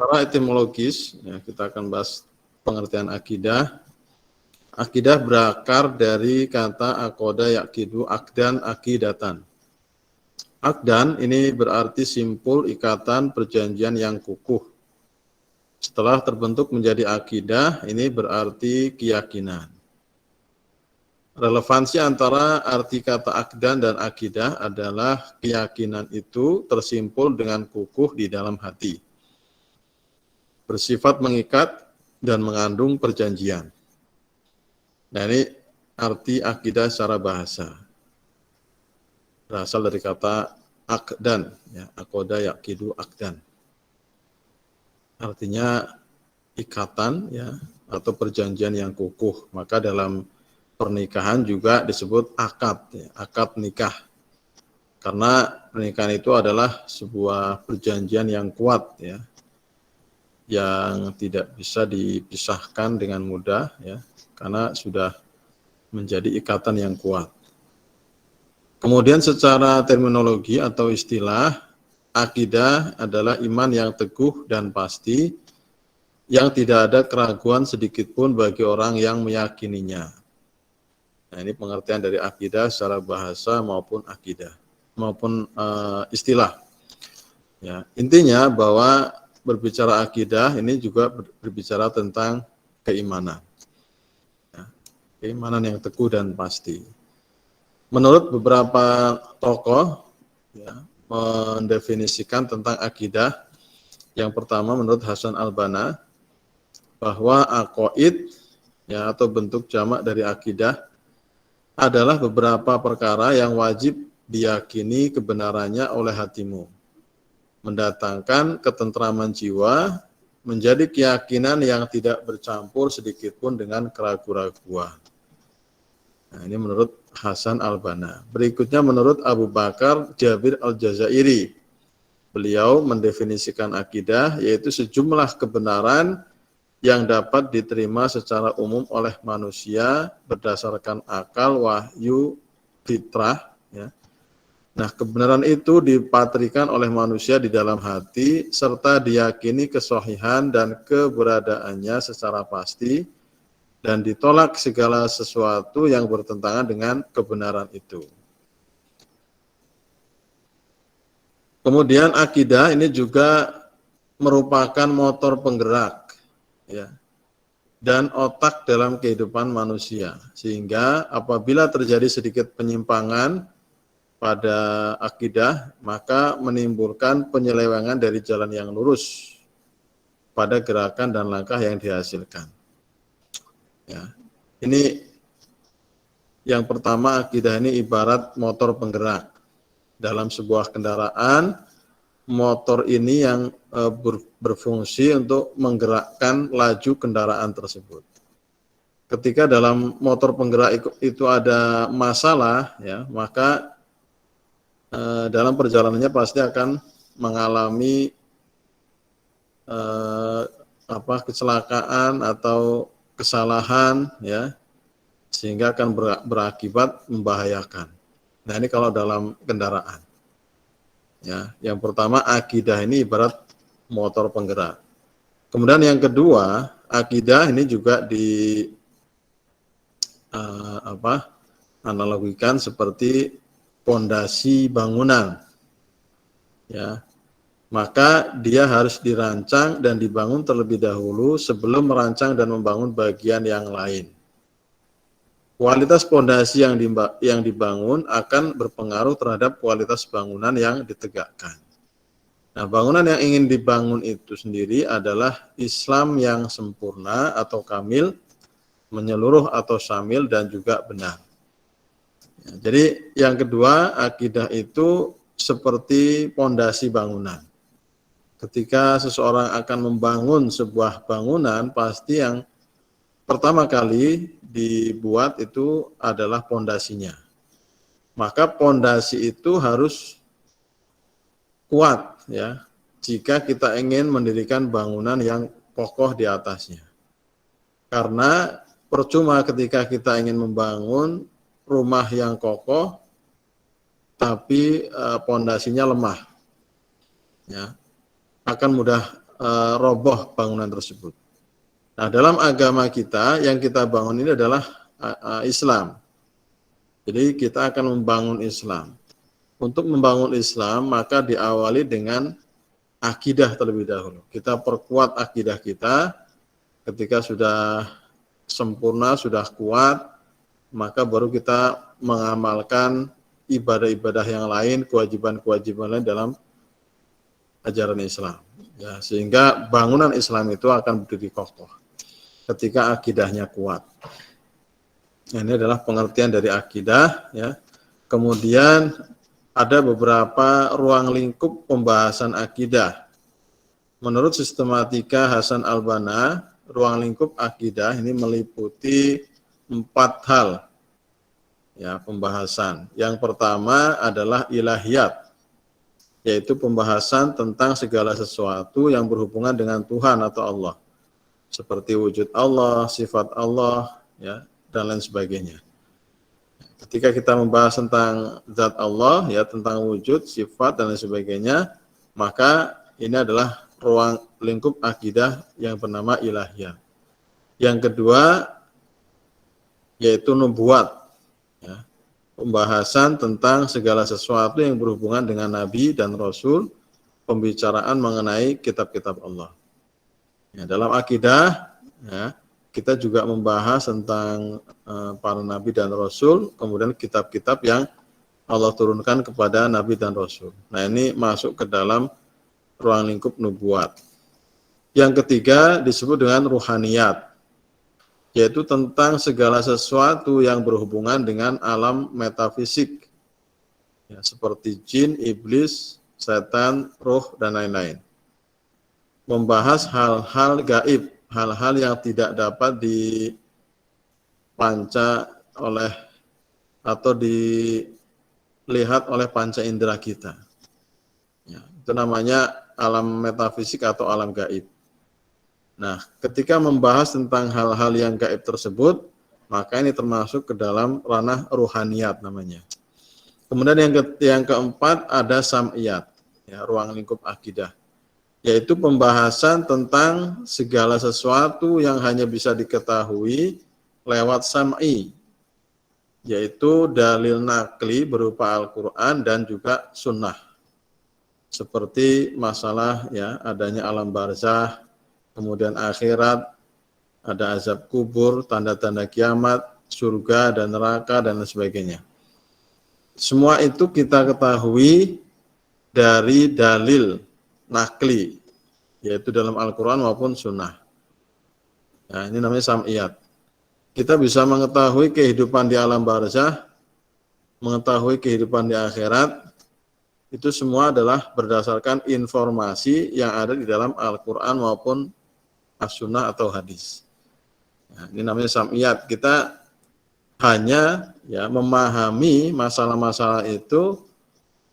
secara etimologis, ya, kita akan bahas pengertian akidah. Akidah berakar dari kata akoda yakidu akdan akidatan. Akdan ini berarti simpul, ikatan, perjanjian yang kukuh. Setelah terbentuk menjadi akidah, ini berarti keyakinan. Relevansi antara arti kata akdan dan akidah adalah keyakinan itu tersimpul dengan kukuh di dalam hati, bersifat mengikat dan mengandung perjanjian. Nah, ini arti akidah secara bahasa. Berasal dari kata akdan, ya, akoda yakidu akdan. Artinya ikatan, ya, atau perjanjian yang kukuh. Maka dalam pernikahan juga disebut akad, ya, akad nikah. Karena pernikahan itu adalah sebuah perjanjian yang kuat, ya, yang tidak bisa dipisahkan dengan mudah, ya, karena sudah menjadi ikatan yang kuat. Kemudian secara terminologi atau istilah, akidah adalah iman yang teguh dan pasti, yang tidak ada keraguan sedikit pun bagi orang yang meyakininya. Nah, ini pengertian dari akidah secara bahasa maupun akidah, maupun istilah. Ya, intinya bahwa berbicara akidah ini juga berbicara tentang keimanan. Ya, keimanan yang teguh dan pasti. Menurut beberapa tokoh, ya, mendefinisikan tentang akidah, yang pertama menurut Hasan al-Banna, bahwa aqaid, ya, atau bentuk jamak dari akidah adalah beberapa perkara yang wajib diyakini kebenarannya oleh hatimu, mendatangkan ketentraman jiwa, menjadi keyakinan yang tidak bercampur sedikitpun dengan keraguan-keraguan. Nah, ini menurut Hasan al-Banna. Berikutnya menurut Abu Bakar Jabir al-Jazairi. Beliau mendefinisikan akidah yaitu sejumlah kebenaran yang dapat diterima secara umum oleh manusia berdasarkan akal, wahyu, fitrah. Ya. Nah, kebenaran itu dipatrikan oleh manusia di dalam hati, serta diyakini kesohihan dan keberadaannya secara pasti, dan ditolak segala sesuatu yang bertentangan dengan kebenaran itu. Kemudian akidah ini juga merupakan motor penggerak, ya, dan otak dalam kehidupan manusia, sehingga apabila terjadi sedikit penyimpangan pada akidah, maka menimbulkan penyelewengan dari jalan yang lurus pada gerakan dan langkah yang dihasilkan. Ya, ini yang pertama, akidah ini ibarat motor penggerak. Dalam sebuah kendaraan, motor ini yang berfungsi untuk menggerakkan laju kendaraan tersebut. Ketika dalam motor penggerak itu ada masalah, ya, maka dalam perjalanannya pasti akan mengalami kecelakaan atau kesalahan, ya, sehingga akan berakibat membahayakan. Nah, ini kalau dalam kendaraan. Ya, yang pertama akidah ini ibarat motor penggerak. Kemudian yang kedua, akidah ini juga analogikan seperti pondasi bangunan. Ya. Maka dia harus dirancang dan dibangun terlebih dahulu sebelum merancang dan membangun bagian yang lain. Kualitas pondasi yang dibangun akan berpengaruh terhadap kualitas bangunan yang ditegakkan. Nah, bangunan yang ingin dibangun itu sendiri adalah Islam yang sempurna atau kamil, menyeluruh atau syamil, dan juga benar. Ya, jadi yang kedua, akidah itu seperti pondasi bangunan. Ketika seseorang akan membangun sebuah bangunan, pasti yang pertama kali dibuat itu adalah pondasinya. Maka pondasi itu harus kuat, ya, jika kita ingin mendirikan bangunan yang kokoh di atasnya. Karena percuma ketika kita ingin membangun rumah yang kokoh tapi pondasinya lemah, ya, akan mudah roboh bangunan tersebut. Nah, dalam agama kita yang kita bangun ini adalah Islam. Jadi kita akan membangun Islam. Untuk membangun Islam maka diawali dengan akidah terlebih dahulu. Kita perkuat akidah kita. Ketika sudah sempurna, sudah kuat, maka baru kita mengamalkan ibadah-ibadah yang lain, kewajiban-kewajiban lain dalam ajaran Islam. Ya, sehingga bangunan Islam itu akan berdiri kokoh ketika akidahnya kuat. Ini adalah pengertian dari akidah. Ya. Kemudian ada beberapa ruang lingkup pembahasan akidah. Menurut sistematika Hasan al-Banna, ruang lingkup akidah ini meliputi 4 hal ya pembahasan. Yang pertama adalah ilahiyat, yaitu pembahasan tentang segala sesuatu yang berhubungan dengan Tuhan atau Allah, seperti wujud Allah, sifat Allah, ya, dan lain sebagainya. Ketika kita membahas tentang zat Allah, ya, tentang wujud, sifat, dan lain sebagainya, maka ini adalah ruang lingkup akidah yang bernama ilahiyah. Yang kedua, yaitu nubuat, ya, pembahasan tentang segala sesuatu yang berhubungan dengan Nabi dan Rasul, pembicaraan mengenai kitab-kitab Allah. Ya, dalam akidah, ya, kita juga membahas tentang para Nabi dan Rasul, kemudian kitab-kitab yang Allah turunkan kepada Nabi dan Rasul. Nah, ini masuk ke dalam ruang lingkup nubuat. Yang ketiga disebut dengan ruhaniyat, yaitu tentang segala sesuatu yang berhubungan dengan alam metafisik, ya, seperti jin, iblis, setan, roh, dan lain-lain. Membahas hal-hal gaib, hal-hal yang tidak dapat dipanca oleh atau dilihat oleh panca indera kita. Ya, itu namanya alam metafisik atau alam gaib. Nah, ketika membahas tentang hal-hal yang gaib tersebut, maka ini termasuk ke dalam ranah ruhaniyat namanya. Kemudian yang keempat ada sam'iyat, ya, ruang lingkup akidah, yaitu pembahasan tentang segala sesuatu yang hanya bisa diketahui lewat sam'i, yaitu dalil nakli berupa Al-Quran dan juga sunnah. Seperti masalah, ya, adanya alam barzah, kemudian akhirat, ada azab kubur, tanda-tanda kiamat, surga dan neraka, dan lain sebagainya. Semua itu kita ketahui dari dalil nakli, yaitu dalam Al-Quran maupun sunnah. Nah, ini namanya sam'iyat. Kita bisa mengetahui kehidupan di alam barzah, mengetahui kehidupan di akhirat, itu semua adalah berdasarkan informasi yang ada di dalam Al-Quran maupun as-sunnah atau hadis. Nah, ini namanya sam'iyat. Kita hanya, ya, memahami masalah-masalah itu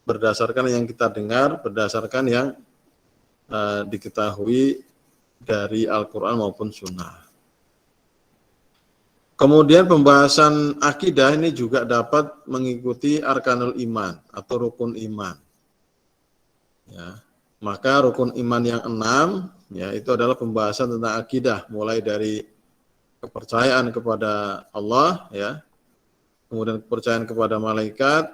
berdasarkan yang kita dengar, berdasarkan yang diketahui dari Al-Quran maupun sunnah. Kemudian pembahasan akidah ini juga dapat mengikuti arkanul iman atau rukun iman. Ya, maka rukun iman yang 6, ya, itu adalah pembahasan tentang akidah, mulai dari kepercayaan kepada Allah, ya, kemudian kepercayaan kepada malaikat,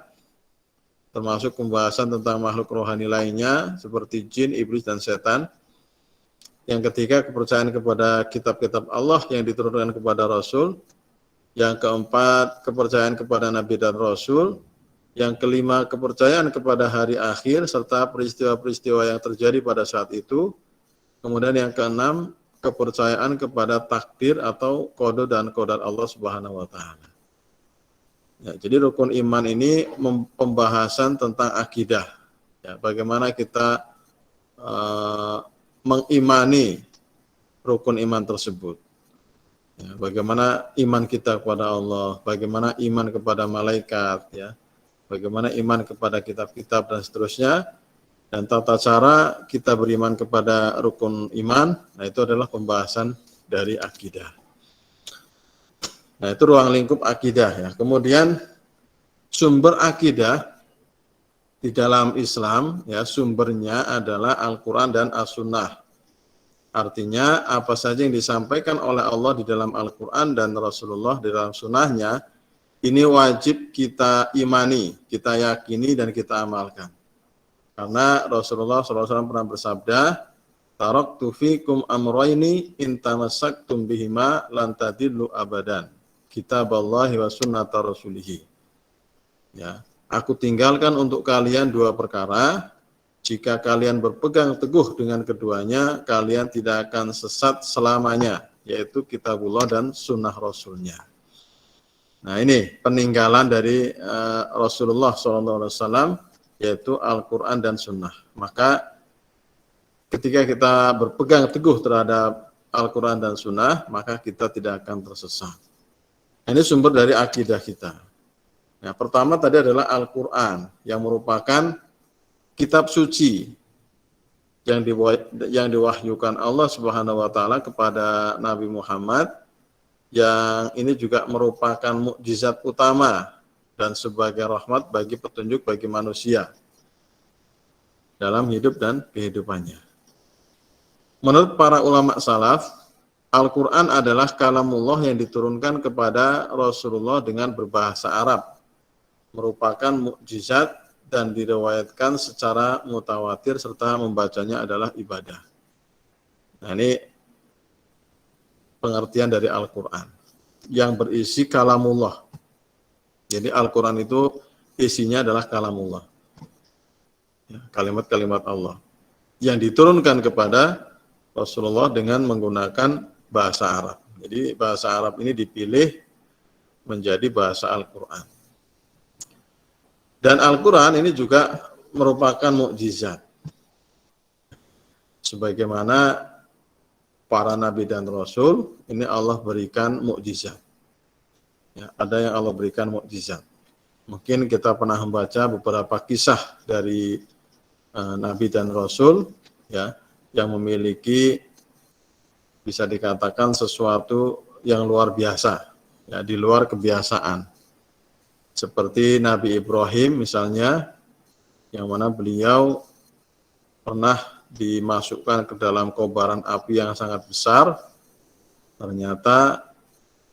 termasuk pembahasan tentang makhluk rohani lainnya seperti jin, iblis, dan setan. Yang ketiga, kepercayaan kepada kitab-kitab Allah yang diturunkan kepada Rasul. Yang keempat, kepercayaan kepada Nabi dan Rasul. Yang kelima, kepercayaan kepada hari akhir serta peristiwa-peristiwa yang terjadi pada saat itu. Kemudian yang keenam, kepercayaan kepada takdir atau qada dan qadar Allah Subhanahu wa taala. Ya, jadi rukun iman ini pembahasan tentang akidah. Ya, bagaimana kita mengimani rukun iman tersebut. Ya, bagaimana iman kita kepada Allah, bagaimana iman kepada malaikat, ya, bagaimana iman kepada kitab-kitab dan seterusnya, dan tata cara kita beriman kepada rukun iman. Nah, itu adalah pembahasan dari akidah. Nah, itu ruang lingkup akidah, ya. Kemudian sumber akidah di dalam Islam, ya, sumbernya adalah Al-Quran dan As-Sunnah. Artinya apa saja yang disampaikan oleh Allah di dalam Al-Quran dan Rasulullah di dalam sunnahnya, ini wajib kita imani, kita yakini, dan kita amalkan. Karena Rasulullah SAW pernah bersabda, taraktu fikum amrayni in tamassaktum bihima lan tadillu abadan. Kitaballahi wa sunnata rasulihi. Ya, aku tinggalkan untuk kalian dua perkara. Jika kalian berpegang teguh dengan keduanya, kalian tidak akan sesat selamanya, yaitu kitabullah dan sunnah rasulnya. Nah, ini peninggalan dari Rasulullah SAW, yaitu Al-Quran dan sunnah. Maka ketika kita berpegang teguh terhadap Al-Quran dan sunnah, maka kita tidak akan tersesat. Ini sumber dari akidah kita. Nah, pertama tadi adalah Al-Quran, yang merupakan kitab suci yang diwahyukan Allah Subhanahu wa taala kepada Nabi Muhammad, yang ini juga merupakan mukjizat utama dan sebagai rahmat bagi petunjuk bagi manusia dalam hidup dan kehidupannya. Menurut para ulama salaf, Al-Quran adalah kalamullah yang diturunkan kepada Rasulullah dengan berbahasa Arab, merupakan mukjizat dan diriwayatkan secara mutawatir serta membacanya adalah ibadah. Nah, ini pengertian dari Al-Quran yang berisi kalamullah. Jadi Al-Quran itu isinya adalah kalamullah, ya, kalimat-kalimat Allah yang diturunkan kepada Rasulullah dengan menggunakan bahasa Arab. Jadi bahasa Arab ini dipilih menjadi bahasa Al-Quran. Dan Al-Quran ini juga merupakan mukjizat. Sebagaimana para nabi dan rasul, ini Allah berikan mukjizat. Ya, ada yang Allah berikan mukjizat. Mungkin kita pernah membaca beberapa kisah dari nabi dan rasul, ya, yang memiliki bisa dikatakan sesuatu yang luar biasa, ya, di luar kebiasaan. Seperti Nabi Ibrahim misalnya, yang mana beliau pernah dimasukkan ke dalam kobaran api yang sangat besar, ternyata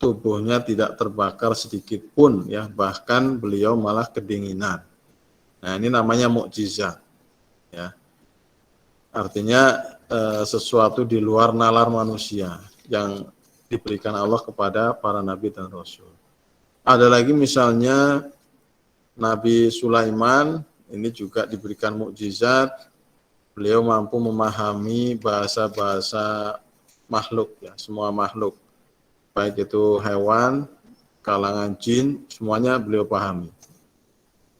tubuhnya tidak terbakar sedikit pun, ya, bahkan beliau malah kedinginan. Nah, ini namanya mukjizat, ya. Artinya sesuatu di luar nalar manusia yang diberikan Allah kepada para nabi dan rasul. Ada lagi misalnya Nabi Sulaiman, ini juga diberikan mukjizat. Beliau mampu memahami bahasa-bahasa makhluk, ya, semua makhluk, baik itu hewan, kalangan jin, semuanya beliau pahami.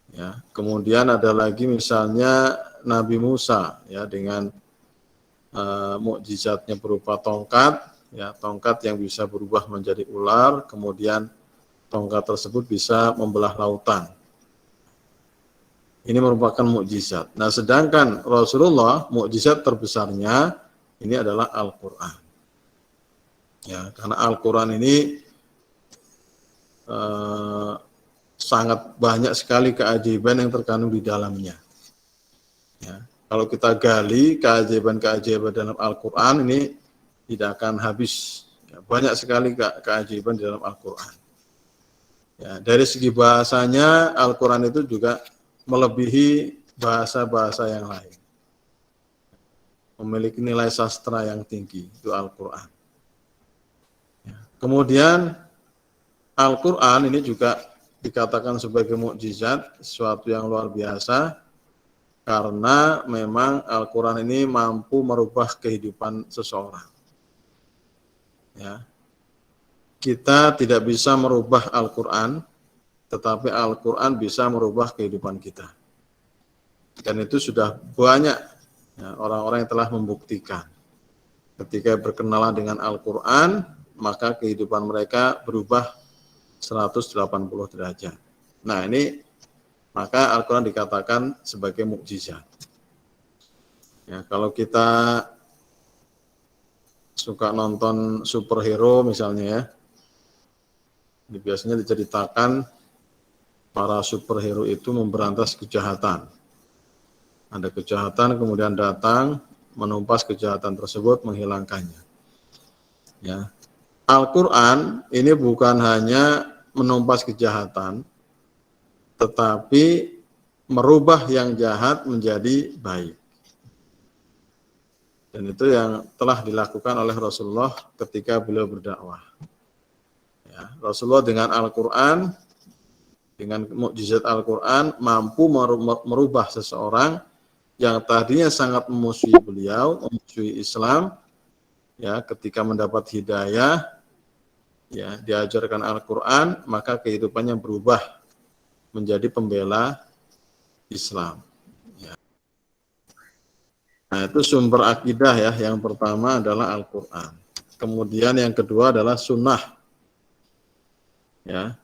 Ya, kemudian ada lagi misalnya Nabi Musa, ya, dengan mukjizatnya berupa tongkat, ya, tongkat yang bisa berubah menjadi ular, kemudian tongkat tersebut bisa membelah lautan. Ini merupakan mukjizat. Nah, sedangkan Rasulullah, mukjizat terbesarnya ini adalah Al-Quran. Ya, karena Al-Quran ini sangat banyak sekali keajaiban yang terkandung di dalamnya. Ya, kalau kita gali keajaiban-keajaiban dalam Al-Quran ini tidak akan habis. Ya, banyak sekali keajaiban di dalam Al-Quran. Ya, dari segi bahasanya, Al-Quran itu juga melebihi bahasa-bahasa yang lain. Memiliki nilai sastra yang tinggi, itu Al-Quran. Ya. Kemudian, Al-Quran ini juga dikatakan sebagai mukjizat, sesuatu yang luar biasa, karena memang Al-Quran ini mampu merubah kehidupan seseorang. Ya. Kita tidak bisa merubah Al-Quran, tetapi Al-Quran bisa merubah kehidupan kita. Dan itu sudah banyak, ya, orang-orang yang telah membuktikan. Ketika berkenalan dengan Al-Quran, maka kehidupan mereka berubah 180 derajat. Nah, ini maka Al-Quran dikatakan sebagai mukjizat. Ya, kalau kita suka nonton superhero misalnya, ya, ini biasanya diceritakan para superhero itu memberantas kejahatan. Ada kejahatan kemudian datang menumpas kejahatan tersebut, menghilangkannya. Ya. Al-Quran ini bukan hanya menumpas kejahatan, tetapi merubah yang jahat menjadi baik. Dan itu yang telah dilakukan oleh Rasulullah ketika beliau berdakwah. Ya, Rasulullah dengan Al-Quran, dengan mukjizat Al-Quran, mampu merubah seseorang yang tadinya sangat memusuhi beliau, memusuhi Islam, ya, ketika mendapat hidayah, ya, diajarkan Al-Quran, maka kehidupannya berubah menjadi pembela Islam. Ya. Nah, itu sumber akidah ya. Yang pertama adalah Al-Quran. Kemudian yang kedua adalah sunnah. Ya,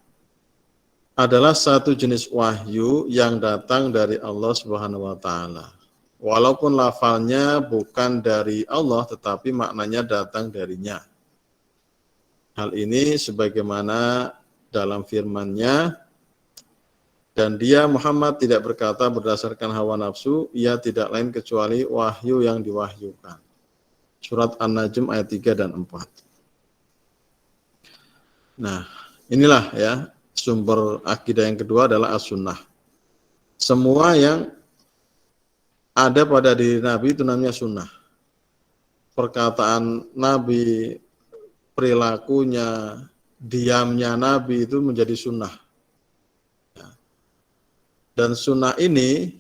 adalah satu jenis wahyu yang datang dari Allah Subhanahu wa taala. Walaupun lafalnya bukan dari Allah, tetapi maknanya datang darinya. Hal ini sebagaimana dalam firman-Nya, dan dia Muhammad tidak berkata berdasarkan hawa nafsu, ia tidak lain kecuali wahyu yang diwahyukan. Surat An-Najm ayat 3 dan 4. Nah, inilah ya, sumber akidah yang kedua adalah as-sunnah. Semua yang ada pada diri Nabi itu namanya sunnah. Perkataan Nabi, perilakunya, diamnya Nabi itu menjadi sunnah. Dan sunnah ini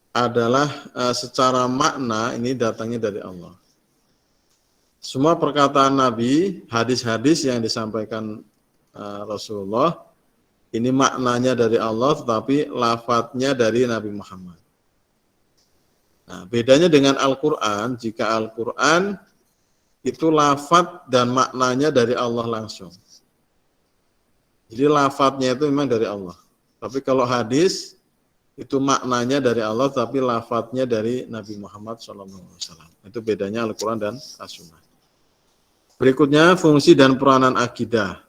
adalah secara makna ini datangnya dari Allah. Semua perkataan Nabi, hadis-hadis yang disampaikan Rasulullah, ini maknanya dari Allah, tetapi lafadznya dari Nabi Muhammad. Nah, bedanya dengan Al-Quran, jika Al-Quran itu lafadz dan maknanya dari Allah langsung. Jadi lafadznya itu memang dari Allah. Tapi kalau hadis, itu maknanya dari Allah, tapi lafadznya dari Nabi Muhammad SAW. Itu bedanya Al-Quran dan As-Sunnah. Berikutnya, fungsi dan peranan akidah.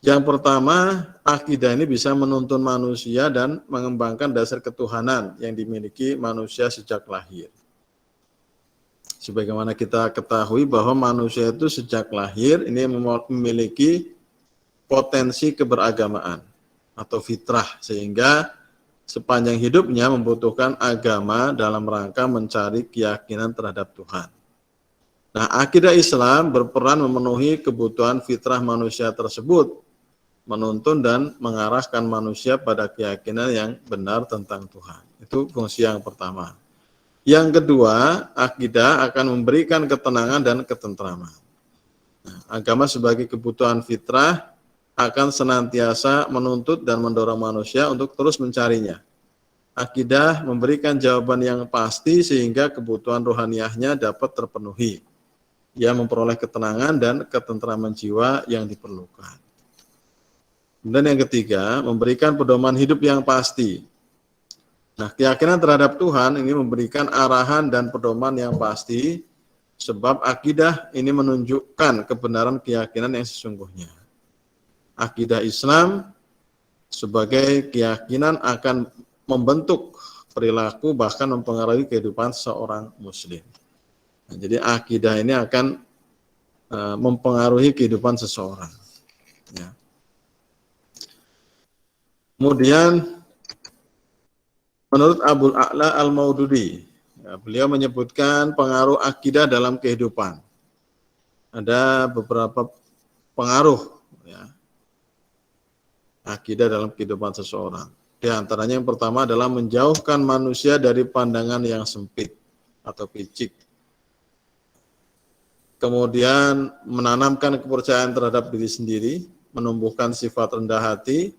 Yang pertama, akidah ini bisa menuntun manusia dan mengembangkan dasar ketuhanan yang dimiliki manusia sejak lahir. Sebagaimana kita ketahui bahwa manusia itu sejak lahir ini memiliki potensi keberagamaan atau fitrah, sehingga sepanjang hidupnya membutuhkan agama dalam rangka mencari keyakinan terhadap Tuhan. Nah, akidah Islam berperan memenuhi kebutuhan fitrah manusia tersebut, menuntun dan mengarahkan manusia pada keyakinan yang benar tentang Tuhan. Itu fungsi yang pertama. Yang kedua, akidah akan memberikan ketenangan dan ketentraman. Nah, agama sebagai kebutuhan fitrah akan senantiasa menuntut dan mendorong manusia untuk terus mencarinya. Akidah memberikan jawaban yang pasti sehingga kebutuhan rohaniahnya dapat terpenuhi. Ia memperoleh ketenangan dan ketentraman jiwa yang diperlukan. Dan yang ketiga, memberikan pedoman hidup yang pasti. Nah, keyakinan terhadap Tuhan ini memberikan arahan dan pedoman yang pasti, sebab akidah ini menunjukkan kebenaran keyakinan yang sesungguhnya. Akidah Islam sebagai keyakinan akan membentuk perilaku, bahkan mempengaruhi kehidupan seorang muslim. Nah, jadi akidah ini akan mempengaruhi kehidupan seseorang. Ya. Kemudian menurut Abul A'la Al-Maududi, ya, beliau menyebutkan pengaruh akidah dalam kehidupan. Ada beberapa pengaruh ya, akidah dalam kehidupan seseorang. Di antaranya yang pertama adalah menjauhkan manusia dari pandangan yang sempit atau picik. Kemudian menanamkan kepercayaan terhadap diri sendiri, menumbuhkan sifat rendah hati,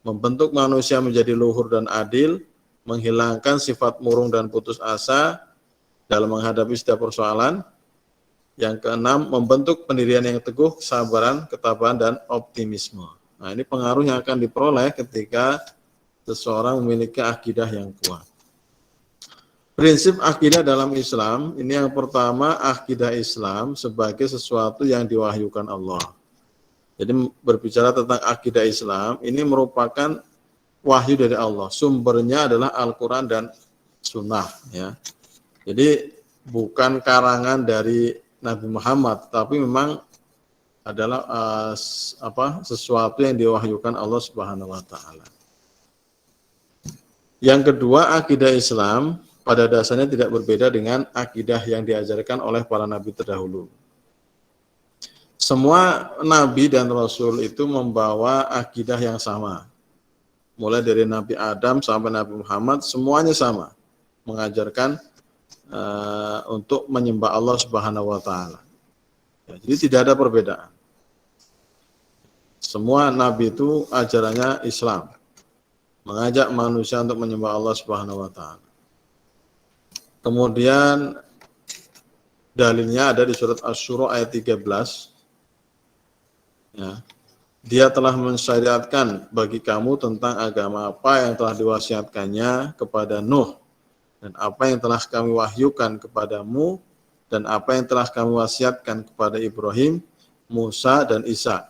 membentuk manusia menjadi luhur dan adil, menghilangkan sifat murung dan putus asa dalam menghadapi setiap persoalan. Yang keenam, membentuk pendirian yang teguh, kesabaran, ketabahan, dan optimisme. Nah, ini pengaruh yang akan diperoleh ketika seseorang memiliki akidah yang kuat. Prinsip akidah dalam Islam, ini yang pertama, akidah Islam sebagai sesuatu yang diwahyukan Allah. Jadi berbicara tentang akidah Islam, ini merupakan wahyu dari Allah. Sumbernya adalah Al-Quran dan Sunnah. Ya. Jadi bukan karangan dari Nabi Muhammad, tapi memang adalah sesuatu yang diwahyukan Allah Subhanahu wa taala. Yang kedua, akidah Islam pada dasarnya tidak berbeda dengan akidah yang diajarkan oleh para nabi terdahulu. Semua nabi dan rasul itu membawa akidah yang sama. Mulai dari Nabi Adam sampai Nabi Muhammad, semuanya sama, mengajarkan untuk menyembah Allah Subhanahu wa taala. Ya, jadi tidak ada perbedaan. Semua nabi itu ajarannya Islam, mengajak manusia untuk menyembah Allah Subhanahu wa taala. Kemudian dalilnya ada di surat Asy-Syura ayat 13. Ya. Dia telah mensyariatkan bagi kamu tentang agama apa yang telah diwasiatkannya kepada Nuh, dan apa yang telah kami wahyukan kepadamu, dan apa yang telah kami wasiatkan kepada Ibrahim, Musa, dan Isa,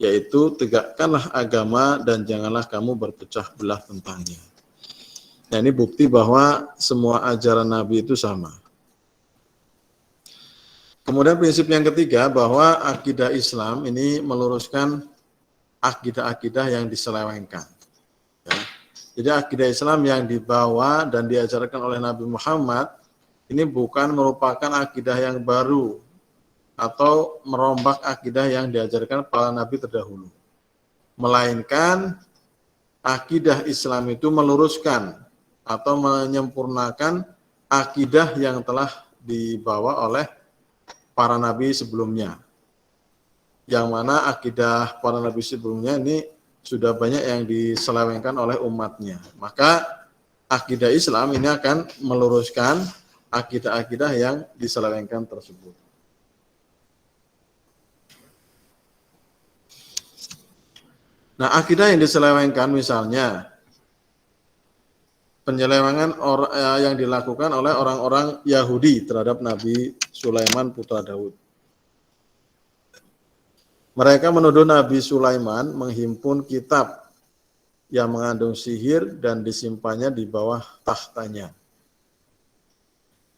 yaitu tegakkanlah agama dan janganlah kamu berpecah belah tentangnya. Nah, ini bukti bahwa semua ajaran Nabi itu sama. Kemudian prinsip yang ketiga, bahwa akidah Islam ini meluruskan akidah-akidah yang diselewengkan. Ya. Jadi akidah Islam yang dibawa dan diajarkan oleh Nabi Muhammad ini bukan merupakan akidah yang baru atau merombak akidah yang diajarkan para nabi terdahulu. Melainkan akidah Islam itu meluruskan atau menyempurnakan akidah yang telah dibawa oleh para nabi sebelumnya. Yang mana akidah para nabi sebelumnya ini sudah banyak yang diselewengkan oleh umatnya. Maka akidah Islam ini akan meluruskan akidah-akidah yang diselewengkan tersebut. Nah, akidah yang diselewengkan misalnya penyelewengan yang dilakukan oleh orang-orang Yahudi terhadap Nabi Sulaiman putra Daud. Mereka menuduh Nabi Sulaiman menghimpun kitab yang mengandung sihir dan disimpannya di bawah tahtanya.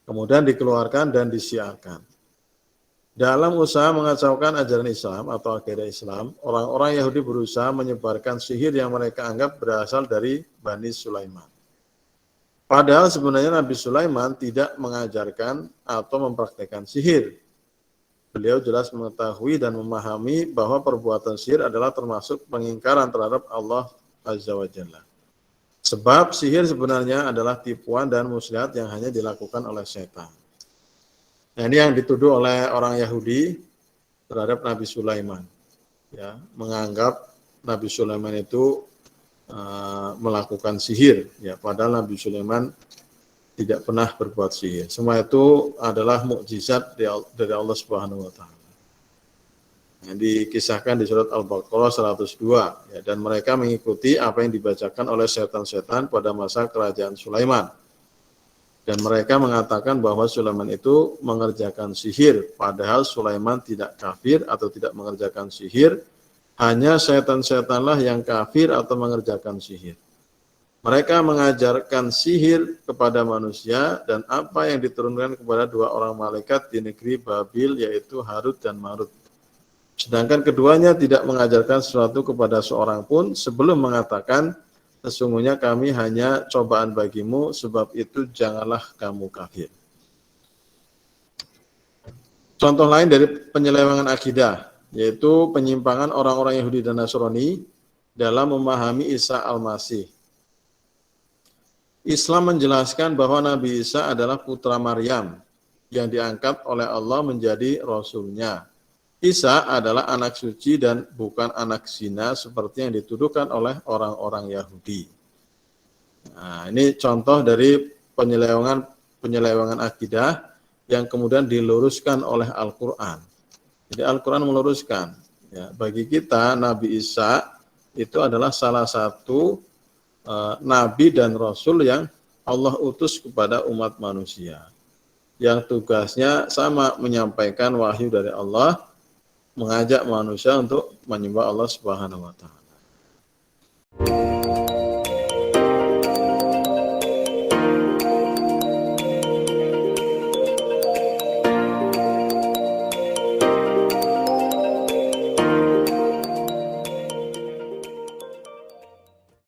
Kemudian dikeluarkan dan disiarkan. Dalam usaha mengacaukan ajaran Islam atau akidah Islam, orang-orang Yahudi berusaha menyebarkan sihir yang mereka anggap berasal dari Bani Sulaiman. Padahal sebenarnya Nabi Sulaiman tidak mengajarkan atau mempraktekkan sihir. Beliau jelas mengetahui dan memahami bahwa perbuatan sihir adalah termasuk pengingkaran terhadap Allah Azza wa Jalla. Sebab sihir sebenarnya adalah tipuan dan muslihat yang hanya dilakukan oleh setan. Nah, ini yang dituduh oleh orang Yahudi terhadap Nabi Sulaiman. Ya, menganggap Nabi Sulaiman itu melakukan sihir. Ya, padahal Nabi Sulaiman tidak pernah berbuat sihir. Semua itu adalah mukjizat dari Allah Subhanahu wa taala. Yang dikisahkan di surat Al-Baqarah 102, ya, dan mereka mengikuti apa yang dibacakan oleh setan-setan pada masa kerajaan Sulaiman. Dan mereka mengatakan bahwa Sulaiman itu mengerjakan sihir, padahal Sulaiman tidak kafir atau tidak mengerjakan sihir, hanya setan-setanlah yang kafir atau mengerjakan sihir. Mereka mengajarkan sihir kepada manusia dan apa yang diturunkan kepada dua orang malaikat di negeri Babil, yaitu Harut dan Marut. Sedangkan keduanya tidak mengajarkan sesuatu kepada seorang pun sebelum mengatakan, sesungguhnya kami hanya cobaan bagimu, sebab itu janganlah kamu kafir. Contoh lain dari penyelewengan akidah, yaitu penyimpangan orang-orang Yahudi dan Nasrani dalam memahami Isa Al-Masih. Islam menjelaskan bahwa Nabi Isa adalah putra Maryam yang diangkat oleh Allah menjadi rasulnya. Isa adalah anak suci dan bukan anak zina seperti yang dituduhkan oleh orang-orang Yahudi. Nah, ini contoh dari penyelewengan akidah yang kemudian diluruskan oleh Al-Quran. Jadi Al-Quran meluruskan. Ya, bagi kita Nabi Isa itu adalah salah satu Nabi dan Rasul yang Allah utus kepada umat manusia, yang tugasnya sama, menyampaikan wahyu dari Allah, mengajak manusia untuk menyembah Allah Subhanahu wa taala.